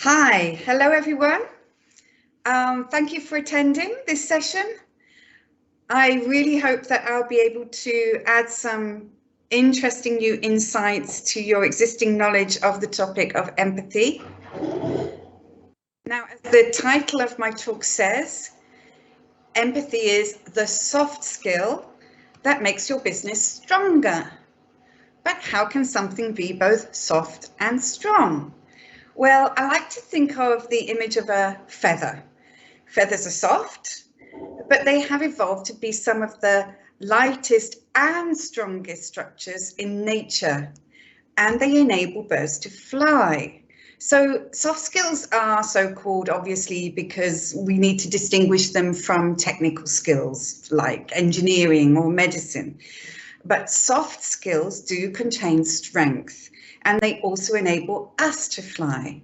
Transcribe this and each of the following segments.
Hi, hello everyone. Thank you for attending this session. I really hope that I'll be able to add some interesting new insights to your existing knowledge of the topic of empathy. Now, as the title of my talk says, empathy is the soft skill that makes your business stronger. But how can something be both soft and strong? Well, I like to think of the image of a feather. Feathers are soft, but they have evolved to be some of the lightest and strongest structures in nature, and they enable birds to fly. So soft skills are so called obviously because we need to distinguish them from technical skills like engineering or medicine. But soft skills do contain strength, and they also enable us to fly.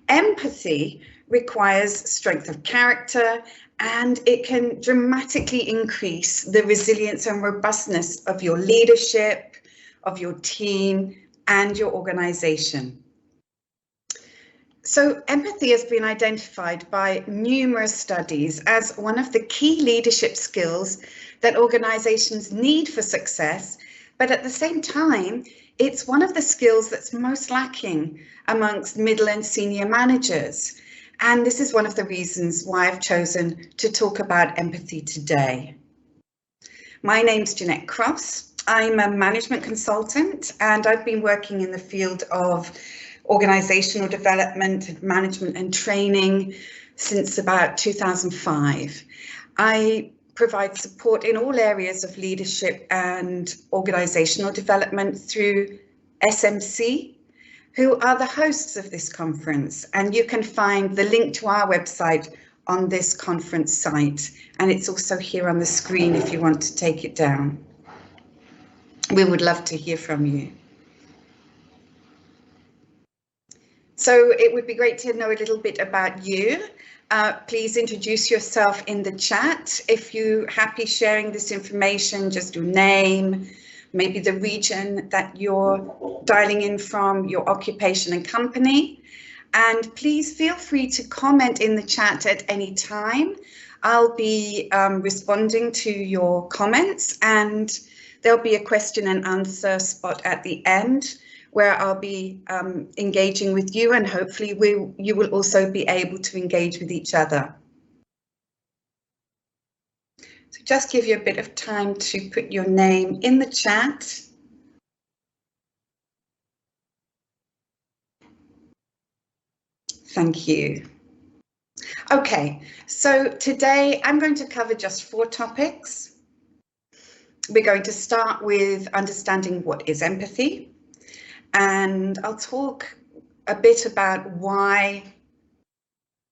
Empathy requires strength of character, and it can dramatically increase the resilience and robustness of your leadership, of your team, and your organization. So empathy has been identified by numerous studies as one of the key leadership skills that organizations need for success, but at the same time, it's one of the skills that's most lacking amongst middle and senior managers. And this is one of the reasons why I've chosen to talk about empathy today. My name's Jeanette Cross. I'm a management consultant, and I've been working in the field of organizational development, management and training since about 2005. I provide support in all areas of leadership and organizational development through SMC, who are the hosts of this conference. And you can find the link to our website on this conference site. And it's also here on the screen if you want to take it down. We would love to hear from you. So it would be great to know a little bit about you. Please introduce yourself in the chat. If you're happy sharing this information, just your name, maybe the region that you're dialing in from, your occupation and company. And please feel free to comment in the chat at any time. I'll be responding to your comments, and there'll be a question and answer spot at the end where I'll be engaging with you, and hopefully you will also be able to engage with each other. So just give you a bit of time to put your name in the chat. Thank you. Okay, so today I'm going to cover just 4 topics. We're going to start with understanding what is empathy. And I'll talk a bit about why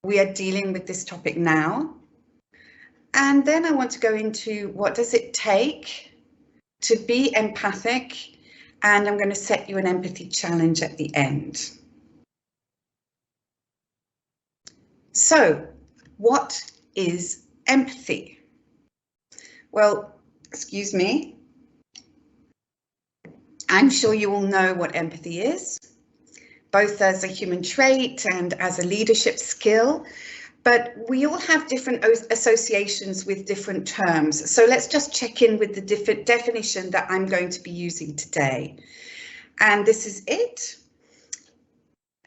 we are dealing with this topic now. And then I want to go into what does it take to be empathic, and I'm going to set you an empathy challenge at the end. So, what is empathy? Well, excuse me. I'm sure you all know what empathy is, both as a human trait and as a leadership skill, but we all have different associations with different terms. So let's just check in with the different definition that I'm going to be using today. And this is it.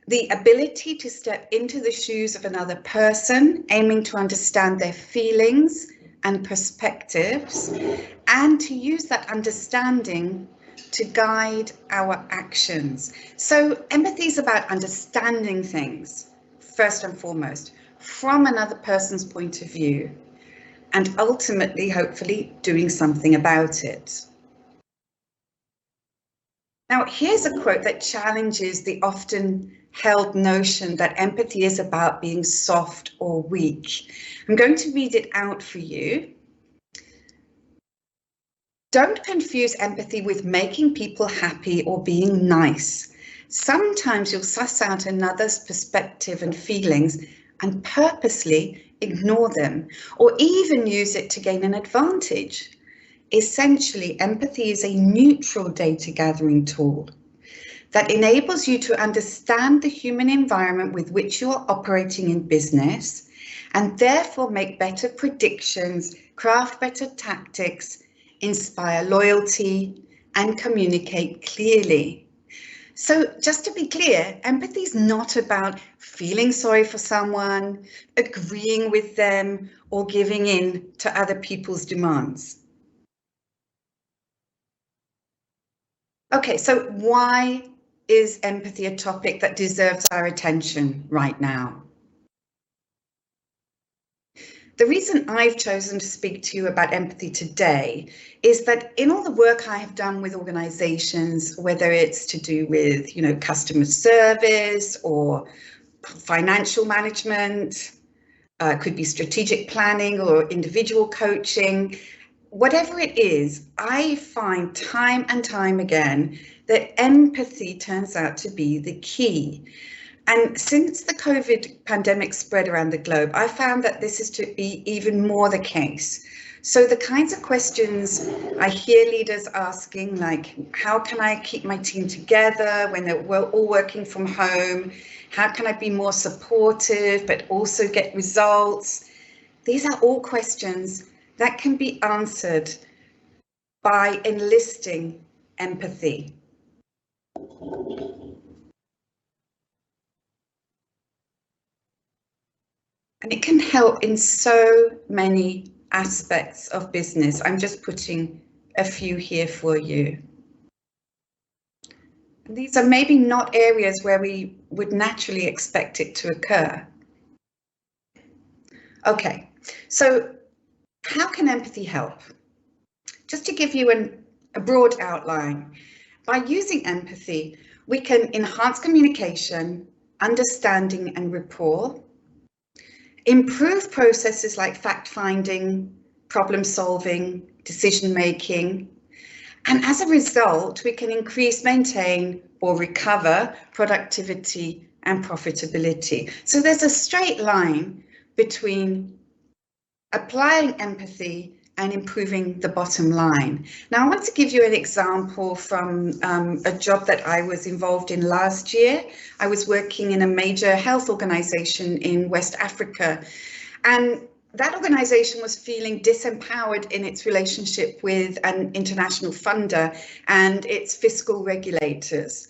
The ability to step into the shoes of another person, aiming to understand their feelings and perspectives, and to use that understanding to guide our actions. So empathy is about understanding things, first and foremost, from another person's point of view, and ultimately, hopefully, doing something about it. Now, here's a quote that challenges the often held notion that empathy is about being soft or weak. I'm going to read it out for you. Don't confuse empathy with making people happy or being nice. Sometimes you'll suss out another's perspective and feelings and purposely ignore them, or even use it to gain an advantage. Essentially, empathy is a neutral data gathering tool. that enables you to understand the human environment with which you are operating in business and therefore make better predictions, craft better tactics, inspire loyalty, and communicate clearly. So just to be clear, empathy is not about feeling sorry for someone, agreeing with them, or giving in to other people's demands. Okay, so why is empathy a topic that deserves our attention right now? The reason I've chosen to speak to you about empathy today is that in all the work I have done with organizations, whether it's to do with, customer service or financial management, could be strategic planning or individual coaching, whatever it is, I find time and time again that empathy turns out to be the key. And since the COVID pandemic spread around the globe, I found that this is to be even more the case. So the kinds of questions I hear leaders asking, like, how can I keep my team together when they're all working from home? How can I be more supportive, but also get results? These are all questions that can be answered by enlisting empathy. And it can help in so many aspects of business. I'm just putting a few here for you. And these are maybe not areas where we would naturally expect it to occur. Okay, so how can empathy help? Just to give you a broad outline, by using empathy, we can enhance communication, understanding and rapport, improve processes like fact-finding, problem-solving, decision-making, and as a result, we can increase, maintain, or recover productivity and profitability. So there's a straight line between applying empathy and improving the bottom line. Now, I want to give you an example from a job that I was involved in last year. I was working in a major health organization in West Africa, and that organization was feeling disempowered in its relationship with an international funder and its fiscal regulators.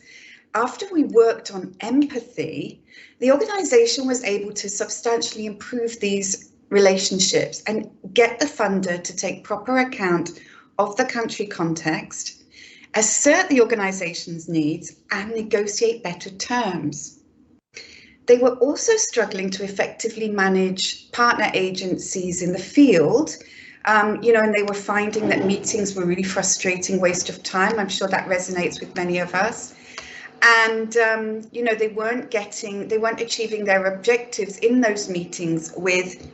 After we worked on empathy, the organization was able to substantially improve these relationships and get the funder to take proper account of the country context, assert the organization's needs, and negotiate better terms. They were also struggling to effectively manage partner agencies in the field, and they were finding that meetings were really frustrating, waste of time. I'm sure that resonates with many of us. And, they weren't achieving their objectives in those meetings with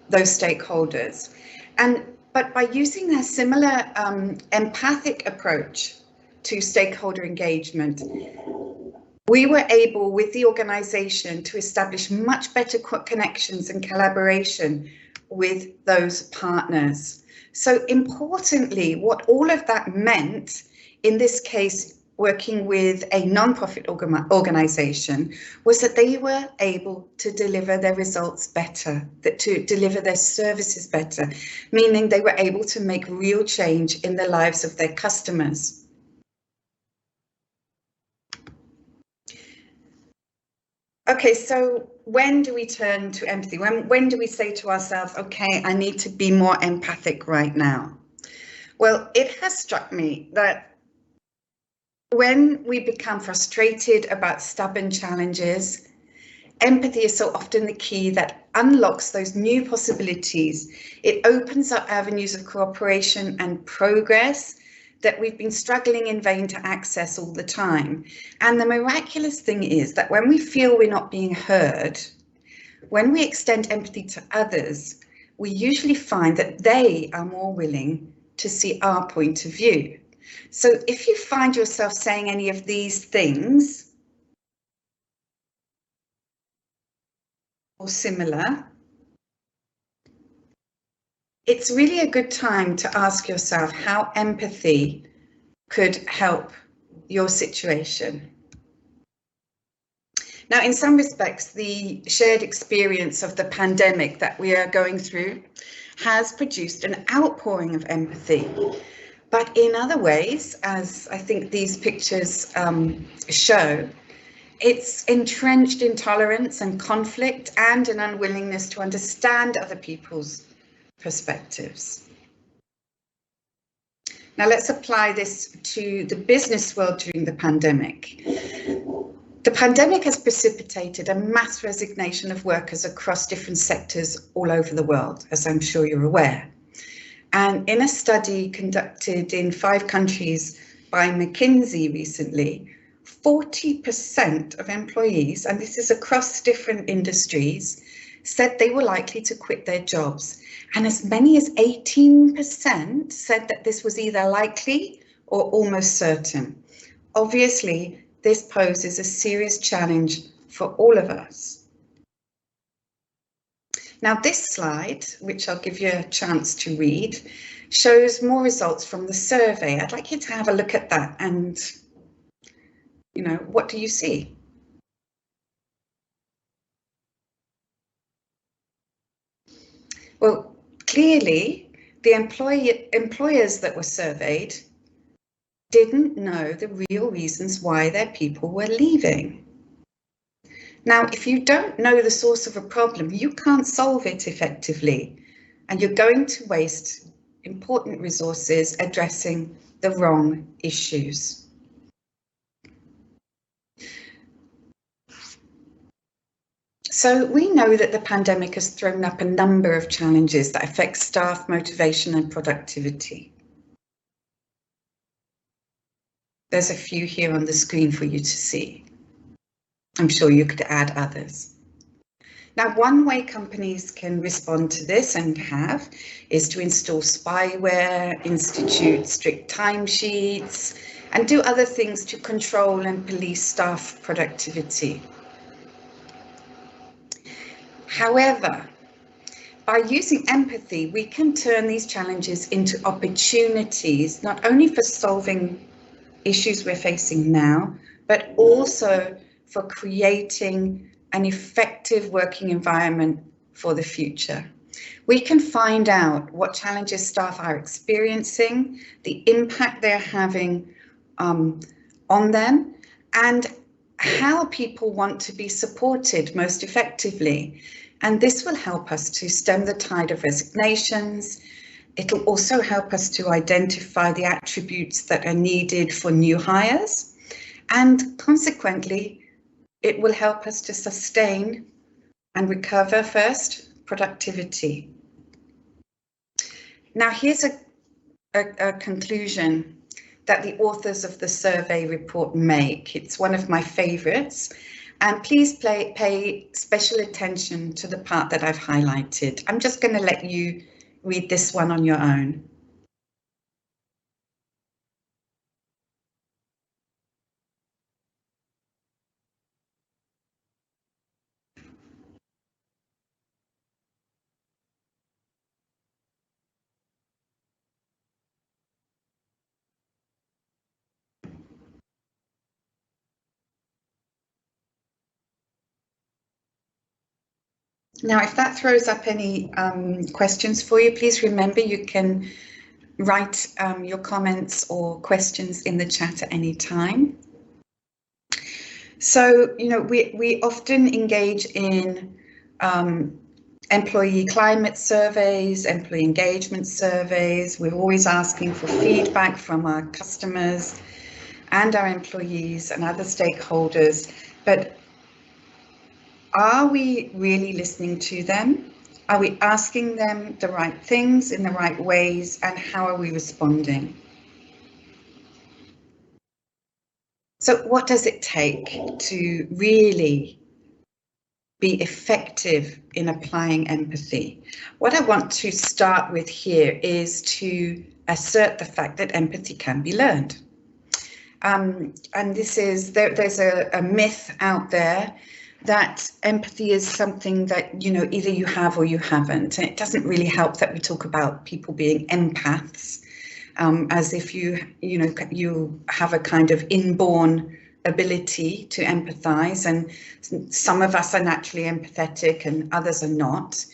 those stakeholders. But by using a similar empathic approach to stakeholder engagement, we were able, with the organization, to establish much better connections and collaboration with those partners. So importantly, what all of that meant, in this case, working with a non-profit organization, was that they were able to deliver their results better, to deliver their services better, meaning they were able to make real change in the lives of their customers. Okay, so when do we turn to empathy? When do we say to ourselves, okay, I need to be more empathic right now? Well, it has struck me that when we become frustrated about stubborn challenges, empathy is so often the key that unlocks those new possibilities. It opens up avenues of cooperation and progress that we've been struggling in vain to access all the time. And the miraculous thing is that when we feel we're not being heard, when we extend empathy to others, we usually find that they are more willing to see our point of view. So if you find yourself saying any of these things or similar, it's really a good time to ask yourself how empathy could help your situation. Now, in some respects, the shared experience of the pandemic that we are going through has produced an outpouring of empathy. But in other ways, as I think these pictures show, it's entrenched intolerance and conflict and an unwillingness to understand other people's perspectives. Now let's apply this to the business world during the pandemic. The pandemic has precipitated a mass resignation of workers across different sectors all over the world, as I'm sure you're aware. And in a study conducted in 5 countries by McKinsey recently, 40% of employees, and this is across different industries, said they were likely to quit their jobs. And as many as 18% said that this was either likely or almost certain. Obviously, this poses a serious challenge for all of us. Now, this slide, which I'll give you a chance to read, shows more results from the survey. I'd like you to have a look at that and, what do you see? Well, clearly, the employers that were surveyed didn't know the real reasons why their people were leaving. Now, if you don't know the source of a problem, you can't solve it effectively, and you're going to waste important resources addressing the wrong issues. So we know that the pandemic has thrown up a number of challenges that affect staff motivation and productivity. There's a few here on the screen for you to see. I'm sure you could add others. Now, one way companies can respond to this and have is to install spyware, institute strict timesheets, and do other things to control and police staff productivity. However, by using empathy, we can turn these challenges into opportunities, not only for solving issues we're facing now, but also for creating an effective working environment for the future. We can find out what challenges staff are experiencing, the impact they're having on them, and how people want to be supported most effectively. And this will help us to stem the tide of resignations. It'll also help us to identify the attributes that are needed for new hires. And consequently, it will help us to sustain and recover first productivity. Now, here's a conclusion that the authors of the survey report make. It's one of my favorites. And please pay special attention to the part that I've highlighted. I'm just going to let you read this one on your own. Now, if that throws up any questions for you, please remember you can write your comments or questions in the chat at any time. So, we often engage in employee climate surveys, employee engagement surveys. We're always asking for feedback from our customers and our employees and other stakeholders. But are we really listening to them? Are we asking them the right things in the right ways, and how are we responding? So what does it take to really be effective in applying empathy? What I want to start with here is to assert the fact that empathy can be learned. And this is, there's a myth out there that empathy is something that, either you have or you haven't. And it doesn't really help that we talk about people being empaths, as if you have a kind of inborn ability to empathize, and some of us are naturally empathetic and others are not.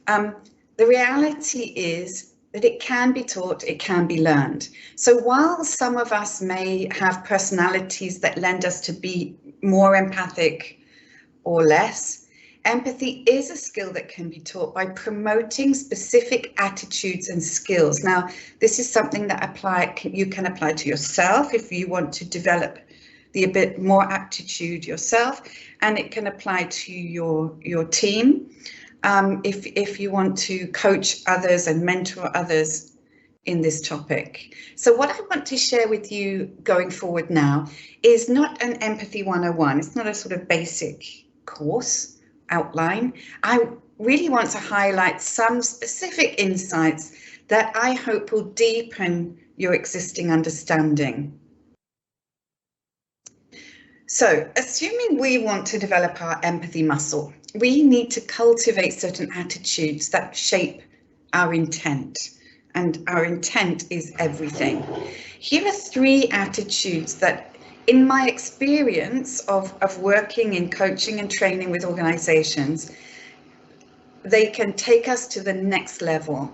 The reality is that it can be taught, it can be learned. So while some of us may have personalities that lend us to be more empathic or less, empathy is a skill that can be taught by promoting specific attitudes and skills. Now, this is something that you can apply to yourself if you want to develop a bit more aptitude yourself, and it can apply to your team if you want to coach others and mentor others in this topic. So what I want to share with you going forward now is not an Empathy 101. It's not a sort of basic course outline. I really want to highlight some specific insights that I hope will deepen your existing understanding. So, assuming we want to develop our empathy muscle, we need to cultivate certain attitudes that shape our intent, and our intent is everything. Here are 3 attitudes that, in my experience of working in coaching and training with organizations, they can take us to the next level.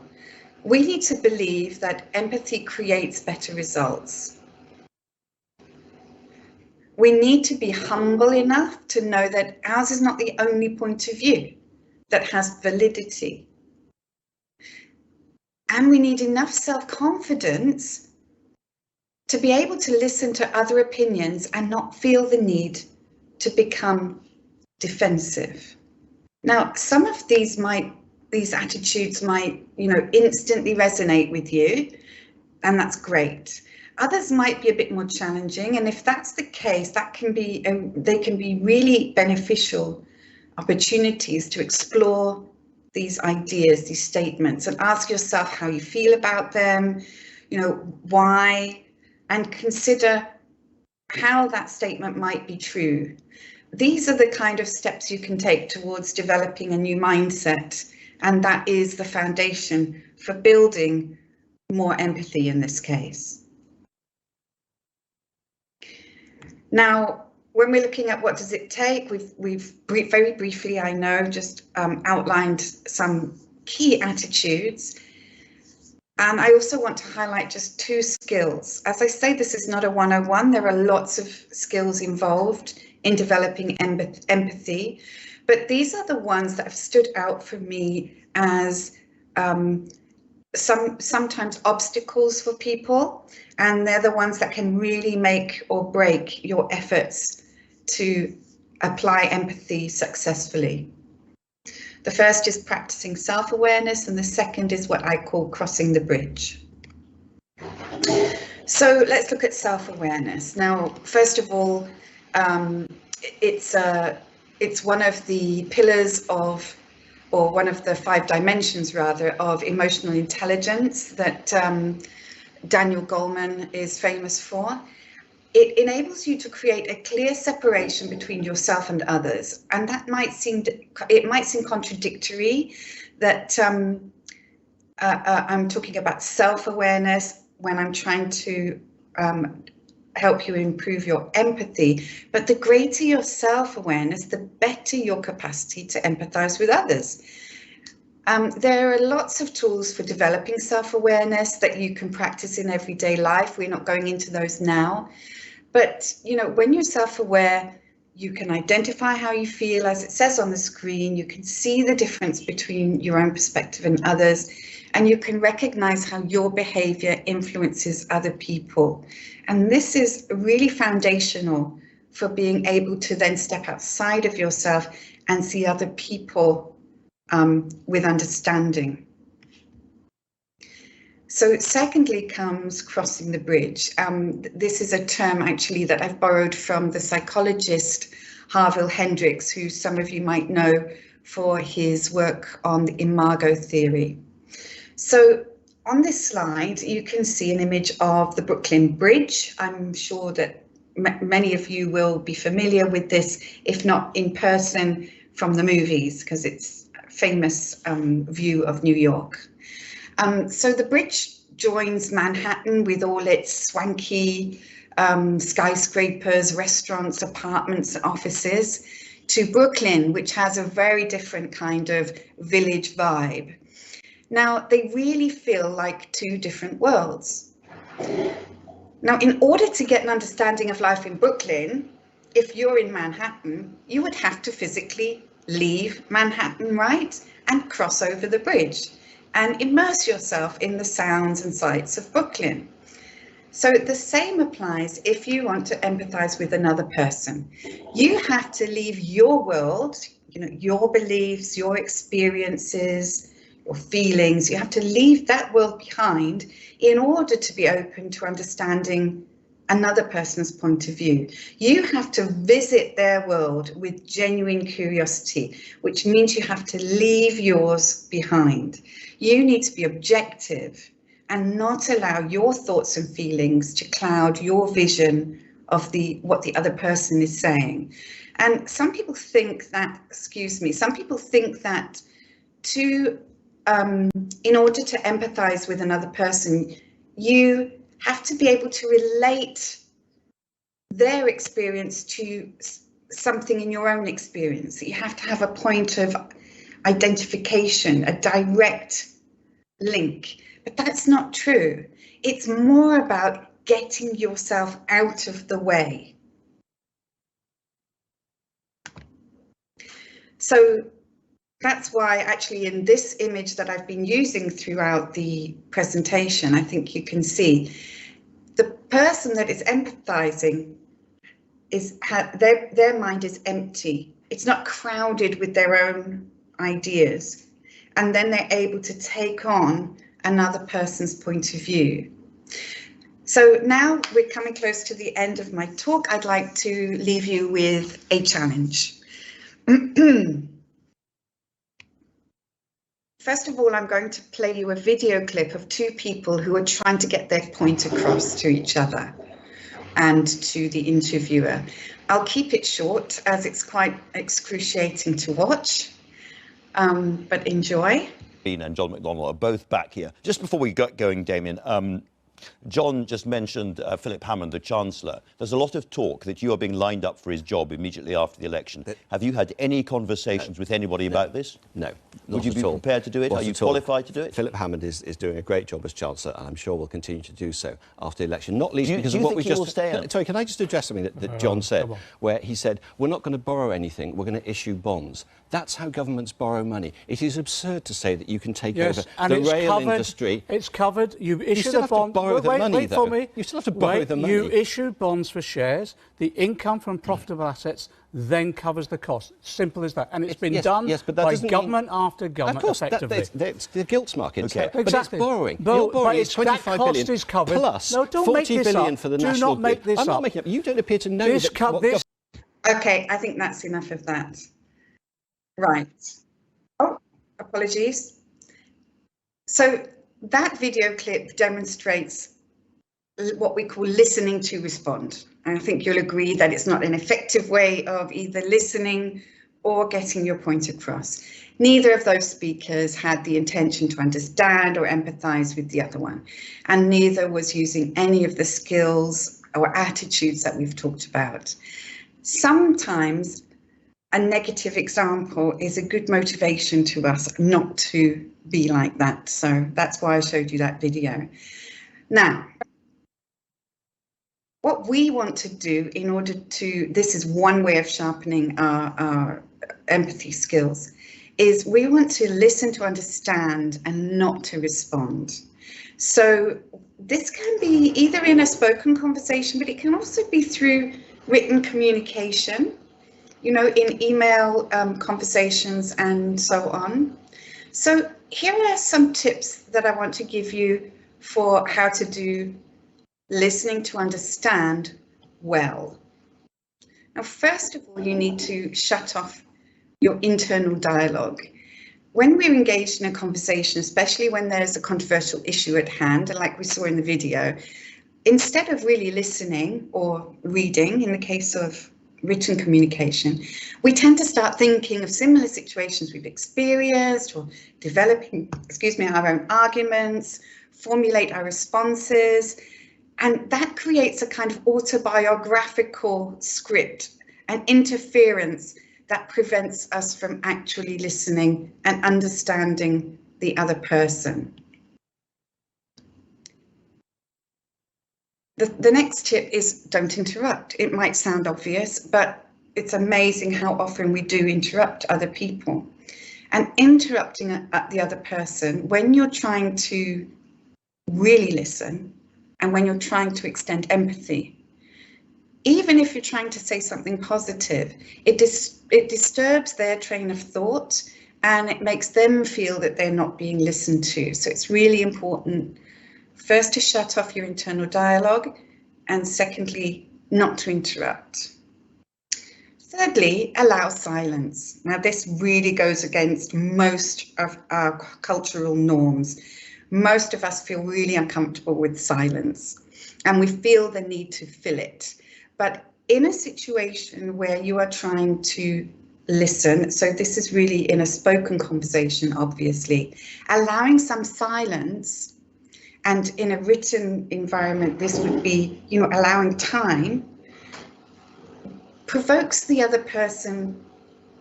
We need to believe that empathy creates better results. We need to be humble enough to know that ours is not the only point of view that has validity. And we need enough self-confidence to be able to listen to other opinions and not feel the need to become defensive. Now, some of these attitudes might, instantly resonate with you, and that's great. Others might be a bit more challenging, and if that's the case, they can be really beneficial opportunities to explore these ideas, these statements, and ask yourself how you feel about them, why, and consider how that statement might be true. These are the kind of steps you can take towards developing a new mindset, and that is the foundation for building more empathy in this case. Now, when we're looking at what does it take, we've very briefly, I know, just outlined some key attitudes. And I also want to highlight just 2 skills. As I say, this is not a 101. There are lots of skills involved in developing empathy, but these are the ones that have stood out for me as sometimes obstacles for people, and they're the ones that can really make or break your efforts to apply empathy successfully. The first is practicing self-awareness, and the second is what I call crossing the bridge. So let's look at self-awareness. Now, first of all, it's one of the pillars of, or one of the 5 dimensions rather, of emotional intelligence that Daniel Goleman is famous for. It enables you to create a clear separation between yourself and others, and that might seem contradictory. That I'm talking about self-awareness when I'm trying to help you improve your empathy, but the greater your self-awareness, the better your capacity to empathize with others. There are lots of tools for developing self-awareness that you can practice in everyday life. We're not going into those now, but when you're self-aware, you can identify how you feel, as it says on the screen. You can see the difference between your own perspective and others, and you can recognize how your behavior influences other people. And this is really foundational for being able to then step outside of yourself and see other people with understanding. So secondly comes crossing the bridge. This is a term actually that I've borrowed from the psychologist Harville Hendricks, who some of you might know for his work on the imago theory. So on this slide, you can see an image of the Brooklyn Bridge. I'm sure that many of you will be familiar with this, if not in person from the movies, because it's a famous view of New York. So the bridge joins Manhattan with all its swanky skyscrapers, restaurants, apartments, offices, to Brooklyn, which has a very different kind of village vibe. Now, they really feel like two different worlds. Now, in order to get an understanding of life in Brooklyn, if you're in Manhattan, you would have to physically leave Manhattan, right? And cross over the bridge and immerse yourself in the sounds and sights of Brooklyn. So the same applies if you want to empathize with another person. You have to leave your world, your beliefs, your experiences, your feelings. You have to leave that world behind in order to be open to understanding another person's point of view. You have to visit their world with genuine curiosity, which means you have to leave yours behind. You need to be objective and not allow your thoughts and feelings to cloud your vision of what the other person is saying. And some people think that, some people think that in order to empathize with another person, you have to be able to relate their experience to something in your own experience. You have to have a point of identification, a direct link. But that's not true. It's more about getting yourself out of the way. So that's why actually in this image that I've been using throughout the presentation, I think you can see the person that is empathizing their mind is empty. It's not crowded with their own ideas. And then they're able to take on another person's point of view. So now we're coming close to the end of my talk. I'd like to leave you with a challenge. First of all, I'm going to play you a video clip of two people who are trying to get their point across to each other and to the interviewer. I'll keep it short as it's quite excruciating to watch, but enjoy. And John McDonnell are both back here. Just before we get going, Damien, John just mentioned Philip Hammond, the Chancellor. There's a lot of talk that you are being lined up for his job immediately after the election. Have you had any conversations with anybody about this? No. Would you be prepared to do it? Are you qualified to do it? Philip Hammond is doing a great job as Chancellor, and I'm sure will continue to do so after the election, not least because of what we just... Sorry, can I just address something that John said, where he said, we're not going to borrow anything, we're going to issue bonds. That's how governments borrow money. It is absurd to say that you can take over the rail industry. It's covered. You issued a bond. Borrow the money, wait for me. You still have to borrow the money. You issued bonds for shares. The income from profitable assets then covers the cost. Simple as that. And it's been done by government after government, effectively. It's the gilts market. Okay. But it's borrowing. You're borrowing is 25 billion is covered. plus no, don't 40 make this billion up. for the Do national not make grid. this I'm not up. making up. You don't appear to know that. Okay, I think that's enough of that. Right. Oh, apologies. So that video clip demonstrates what we call listening to respond. And I think you'll agree that it's not an effective way of either listening or getting your point across. Neither of those speakers had the intention to understand or empathize with the other one, and neither was using any of the skills or attitudes that we've talked about. Sometimes a negative example is a good motivation to us not to be like that. So that's why I showed you that video. Now, what we want to do in order to, this is one way of sharpening our empathy skills, is we want to listen to understand and not to respond. So this can be either in a spoken conversation, but it can also be through written communication, you know, in email conversations and so on. So here are some tips that I want to give you for how to do listening to understand well. Now, first of all, you need to shut off your internal dialogue. When we're engaged in a conversation, especially when there's a controversial issue at hand, like we saw in the video, instead of really listening or reading, in the case of written communication, we tend to start thinking of similar situations we've experienced or developing, our own arguments, formulate our responses. And that creates a kind of autobiographical script, an interference that prevents us from actually listening and understanding the other person. The next tip is don't interrupt. It might sound obvious, but it's amazing how often we do interrupt other people. And interrupting the other person when you're trying to really listen and when you're trying to extend empathy, even if you're trying to say something positive, it disturbs their train of thought and it makes them feel that they're not being listened to. So it's really important, first, to shut off your internal dialogue, and secondly, not to interrupt. Thirdly, allow silence. Now, this really goes against most of our cultural norms. Most of us feel really uncomfortable with silence and we feel the need to fill it. But in a situation where you are trying to listen, so this is really in a spoken conversation, obviously, allowing some silence, and in a written environment, this would be, allowing time, provokes the other person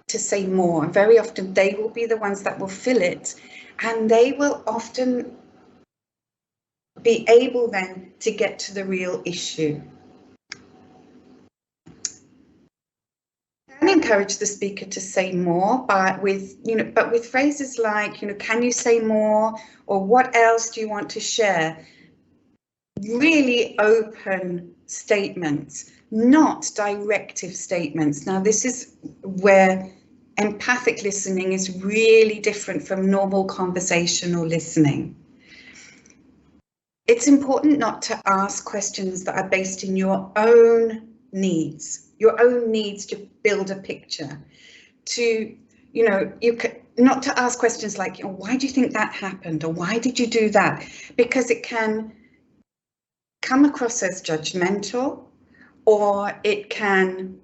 to say more. And very often they will be the ones that will fill it, and they will often be able then to get to the real issue. And encourage the speaker to say more, but with phrases like, can you say more, or what else do you want to share? Really open statements, not directive statements. Now, this is where empathic listening is really different from normal conversational listening. It's important not to ask questions that are based in your own needs to build a picture. Not to ask questions like, why do you think that happened? Or why did you do that? Because it can come across as judgmental, or it can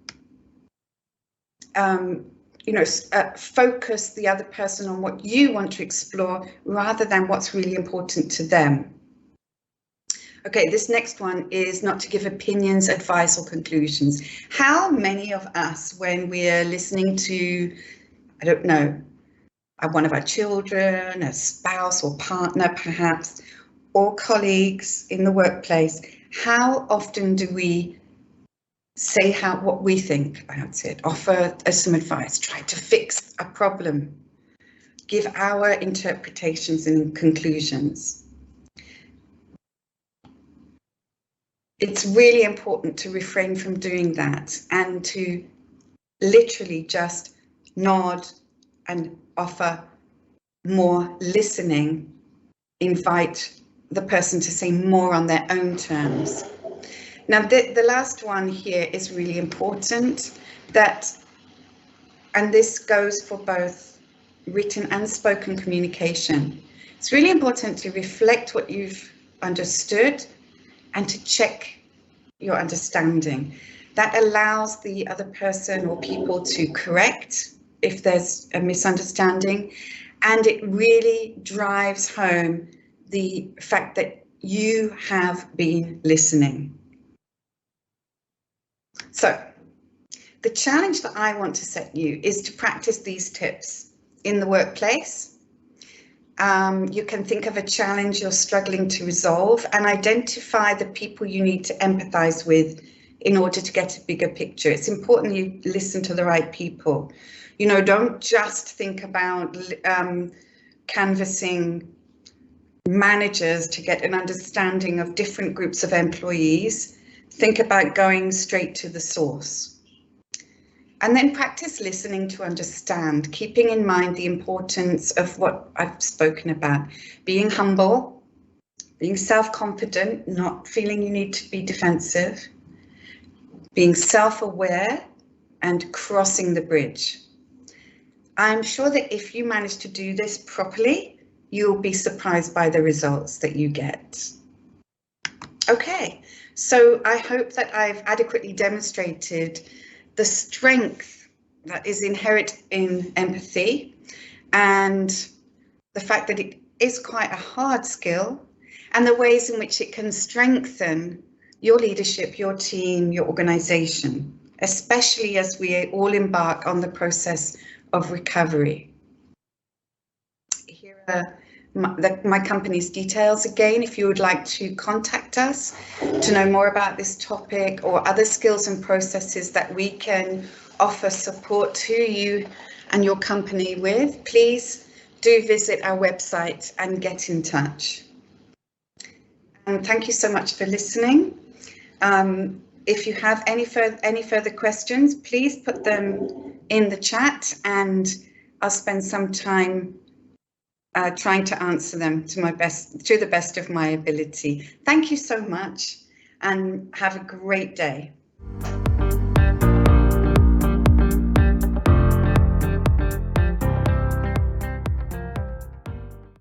focus the other person on what you want to explore rather than what's really important to them. Okay, this next one is not to give opinions, advice, or conclusions. How many of us, when we're listening to, I don't know, one of our children, a spouse or partner perhaps, or colleagues in the workplace, how often do we say what we think about it, offer some advice, try to fix a problem, give our interpretations and conclusions? It's really important to refrain from doing that and to literally just nod and offer more listening, invite the person to say more on their own terms. Now, the last one here is really important, and this goes for both written and spoken communication. It's really important to reflect what you've understood and to check your understanding. That allows the other person or people to correct if there's a misunderstanding, and it really drives home the fact that you have been listening. So, the challenge that I want to set you is to practice these tips in the workplace. You can think of a challenge you're struggling to resolve and identify the people you need to empathize with in order to get a bigger picture. It's important you listen to the right people. Don't just think about canvassing managers to get an understanding of different groups of employees. Think about going straight to the source. And then practice listening to understand, keeping in mind the importance of what I've spoken about. Being humble, being self-confident, not feeling you need to be defensive, being self-aware, and crossing the bridge. I'm sure that if you manage to do this properly, you'll be surprised by the results that you get. Okay, so I hope that I've adequately demonstrated the strength that is inherent in empathy and the fact that it is quite a hard skill, and the ways in which it can strengthen your leadership, your team, your organisation, especially as we all embark on the process of recovery. Here are my company's details again, if you would like to contact us to know more about this topic or other skills and processes that we can offer support to you and your company with, please do visit our website and get in touch. And thank you so much for listening. If you have any further questions, please put them in the chat and I'll spend some time trying to answer them to the best of my ability. Thank you so much and have a great day.